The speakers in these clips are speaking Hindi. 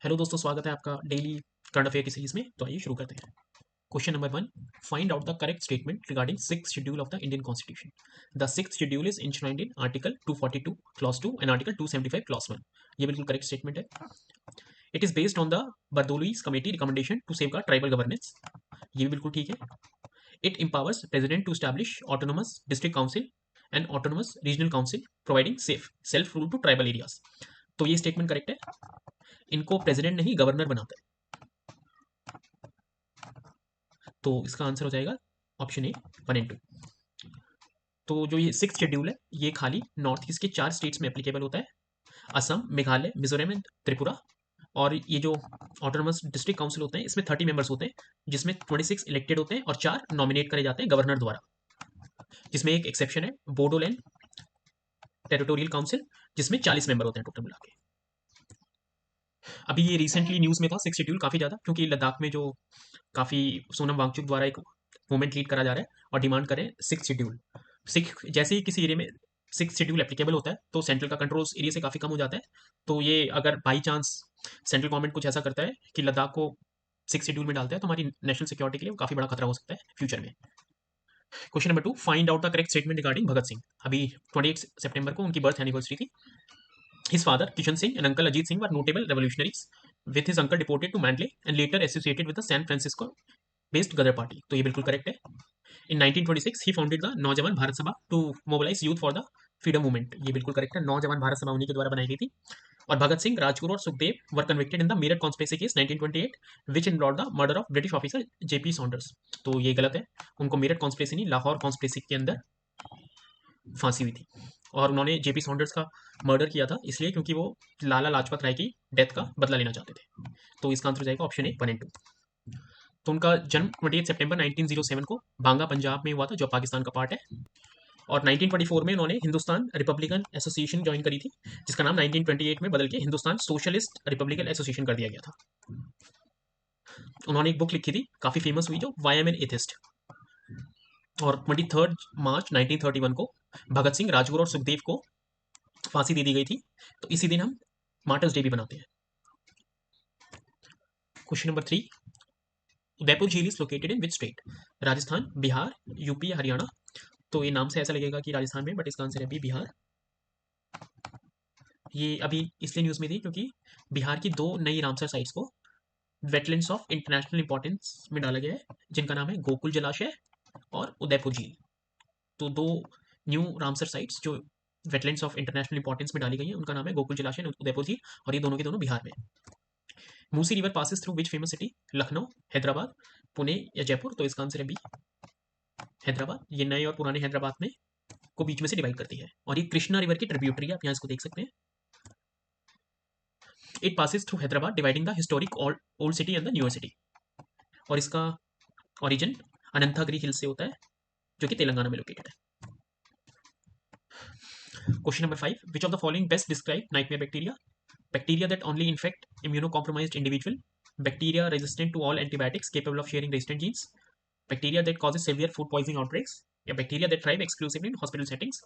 हेलो दोस्तों, स्वागत है आपका डेली करंट अफेयर की सीरीज में। तो आइए शुरू करते हैं। Question number 1, find out the correct statement regarding six schedule of the Indian constitution. The six schedule is enshrined in article 242 clause 2 and article 275 clause 1। ये बिल्कुल करेक्ट स्टेटमेंट है। It is based on the Bardoloi's committee recommendation to safeguard tribal governance. ये भी बिल्कुल ठीक है। It empowers president to establish autonomous district council and autonomous regional council providing safe self rule to tribal areas। तो ये स्टेटमेंट करेक्ट है। इनको प्रेसिडेंट नहीं गवर्नर बनाता है। तो इसका आंसर हो जाएगा ऑप्शन ए 1 एंड 2। तो जो ये सिक्स शेड्यूल है ये खाली नॉर्थ ईस्ट के 4 स्टेट्स में एप्लीकेबल होता है, असम, मेघालय, मिजोरम एंड त्रिपुरा। और ये जो ऑटोनमस डिस्ट्रिक्ट काउंसिल होते हैं इसमें 30 मेंबर्स होते हैं, जिसमें 26 इलेक्टेड होते हैं और 4 नॉमिनेट करे जाते हैं गवर्नर द्वारा, जिसमें एक एक्सेप्शन है बोडोलैंड टेरिटोरियल काउंसिल, जिसमें 40 मेंबर होते हैं टोटल मिला के। अभी ये रिसेंटली न्यूज़ में था सिक्स शेड्यूल काफ़ी ज़्यादा, क्योंकि लद्दाख में जो काफ़ी सोनम वांगचुक द्वारा एक मूवमेंट लीड करा जा रहा है और डिमांड करें सिक्स शेड्यूल। सिक्स जैसे ही किसी एरिया में सिक्स शेड्यूल एप्लीकेबल होता है तो सेंट्रल का कंट्रोल उस एरिया से काफ़ी कम हो जाता है। तो ये अगर बाई चांस सेंट्रल गवर्नमेंट कुछ ऐसा करता है कि लद्दाख को सिक्स शेड्यूल में डालता है तो हमारी नेशनल सिक्योरिटी के लिए काफ़ी बड़ा खतरा हो सकता है फ्यूचर में। Question number 2, find out the correct statement regarding Bhagat Singh. अभी 28 सितंबर को उनकी बर्थ एनिवर्सरी थी। His father, Kishan Singh, and uncle Ajit Singh were notable revolutionaries, with his uncle deported to Mandalay and later associated with the San Francisco-based Ghadar Party। तो ये बिल्कुल करेक्ट है। In 1926, he founded the नौजवान भारत सभा to mobilize youth for the freedom movement। ये बिल्कुल करेक्ट है। नौजवान भारत सभा उन्हीं के द्वारा बनाई गई थी। और भगत सिंह, राजगुरु और Sukhdev were convicted in the Meerut conspiracy case 1928, which involve the murder of British officer JP Saunders. तो ये गलत है। उनको मीरठ कॉन्स्पिरेसी नहीं, लाहौर कॉन्स्पिरेसी के अंदर फांसी हुई थी। और उन्होंने जेपी सॉन्डर्स का मर्डर किया था इसलिए क्योंकि वो लाला लाजपत राय की डेथ का बदला लेना चाहते थे। तो इसका आंसर हो जाएगा ऑप्शन ए 1 एंड 2। तो उनका जन्म 28 सितंबर 1907 को बांगा पंजाब में हुआ था, जो पाकिस्तान का पार्ट है। और 1924 में उन्होंने हिंदुस्तान रिपब्लिकन एसोसिएशन ज्वाइन करी थी, जिसका नाम 1928 में बदल के हिंदुस्तान सोशलिस्ट रिपब्लिकन एसोसिएशन कर दिया गया था। उन्होंने एक बुक लिखी थी काफ़ी फेमस हुई, जो वाई एम एन एथिस्ट। और 23 मार्च 1931 को भगत सिंह, राजगुरु और सुखदेव को फांसी दे दी गई थी। तो इसी दिन हम मार्टर्स डे भी बनाते हैं। क्वेश्चन नंबर 3, उदयपुर झील is located in which state. Rajasthan, Bihar, UP या हरियाणा। तो ये नाम से ऐसा लगेगा कि राजस्थान में, बट इसका आंसर है अभी बिहार। ये अभी इसलिए न्यूज़ में थी क्योंकि बिहार की 2 नई रामसर साइट्स को वेटलैंड्स ऑफ इंटरनेशनल इंपॉर्टेंस में डाला गया है, जिनका नाम है गोकुल जलाशय और उदयपुर झील। तो 2 न्यू रामसर साइट्स जो वेटलैंड्स ऑफ इंटरनेशनल इंपॉर्टेंस में डाली गई हैं, उनका नाम है गोकुल जलाशय और उदयपुर झील, और ये दोनों के दोनों बिहार में। Musi river passes through which famous city. Lucknow, Hyderabad, Pune या जयपुर। तो इसका आंसर है बी, हैदराबाद। ये नए और पुराने हैदराबाद में को बीच में से डिवाइड करती है, और ये कृष्णा रिवर की ट्रिब्यूटरी है, आप यहाँ इसको देख सकते हैं। It passes through Hyderabad dividing the historic old city and the newer city. और इसका ओरिजिन अनंतागिरी हिल से होता है, जो कि तेलंगाना में लोकेटेड है। Question number 5, which of the following best describe nightmare bacteria. Bacteria that only infect immunocompromised individual, bacteria resistant to all antibiotics capable of sharing resistant genes, bacteria that causes severe food poisoning outbreaks, या bacteria that thrive exclusively in hospital settings।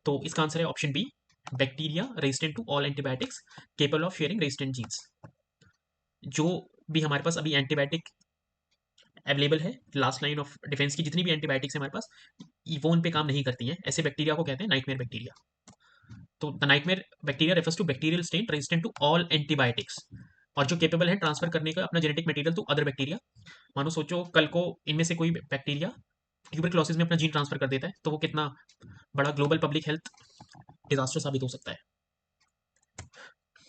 तो इसका आंसर है option B, bacteria resistant to all antibiotics capable of sharing resistant genes. जो भी हमारे पास अभी एंटीबायोटिक अवेलेबल है, लास्ट लाइन ऑफ डिफेंस की जितनी भी एंटीबायोटिक्स है हमारे पास, वो उन पे काम नहीं करती हैं। ऐसे बैक्टीरिया को कहते हैं नाइटमेयर बैक्टीरिया। तो the nightmare bacteria refers to bacterial strain resistant to all antibiotics, और जो केपेबल है ट्रांसफर करने का अपना genetic material to other bacteria. मानो सोचो कल को इनमें से कोई बैक्टीरिया ट्यूबरक्लोसिस में अपना जीन ट्रांसफर कर देता है, तो वो कितना बड़ा ग्लोबल पब्लिक हेल्थ डिजास्टर साबित हो सकता है।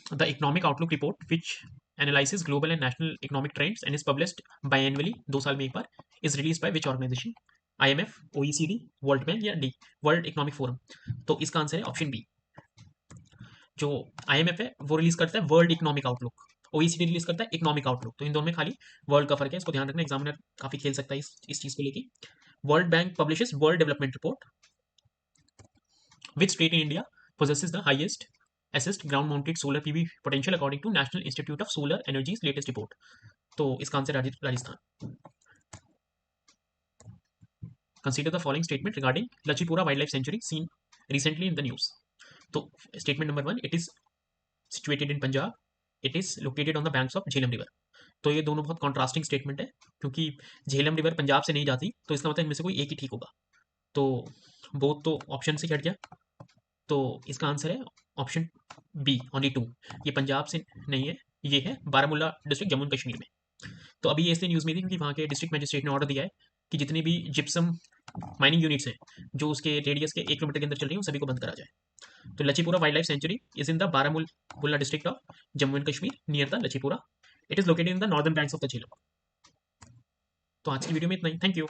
The economic outlook report which analysis global and national economic trends and is published biannually, 2 साल में एक बार, is release by which organization. IMF, OECD, world bank या डी, वर्ल्ड इकोनॉमिक फोरम। तो इसका आंसर है ऑप्शन बी। जो आईएमएफ है वो रिलीज करता है world economic outlook, OECD release करता है इकोनॉमिक आउटलुक। तो इन दोनों में खाली वर्ल्ड का फर्क है, इसको ध्यान रखना, एग्जामिनर काफी खेल सकता है इस चीज को लेके। World bank publishes world development report. Which state in India possesses the highest assessed ground mounted solar PV potential according to National Institute of Solar Energy's latest report। तो इसका answer Rajasthan. Consider the following statement regarding Lachipura wild life sanctuary seen recently in the news. तो statement number 1, it is situated in Punjab, it is located on the banks of Jhelum river. तो ये दोनों बहुत कॉन्ट्रास्टिंग स्टेटमेंट है, क्योंकि झेलम रिवर पंजाब से नहीं जाती, तो इसका मतलब इनमें से कोई एक ही ठीक होगा। तो बोथ तो ऑप्शन से हट गया, तो इसका आंसर है ऑप्शन बी, ओनली 2। ये पंजाब से नहीं है, ये है बारामूला डिस्ट्रिक्ट, जम्मू एंड कश्मीर में। तो अभी ये इसलिए न्यूज़ में थी क्योंकि वहाँ के डिस्ट्रिक्ट मजिस्ट्रेट ने ऑर्डर दिया है कि जितनी भी जिप्सम माइनिंग यूनिट्स हैं जो उसके रेडियस के 1 किलोमीटर के अंदर चल रही हैं, उन सभी को बंद करा जाए। तो Lachipura wild life sanctuary is in the Baramulla district of Jammu and Kashmir, near the Lachipura. It is located in the northern banks of the Jhelum. तो आज की वीडियो में इतना ही। Thank you.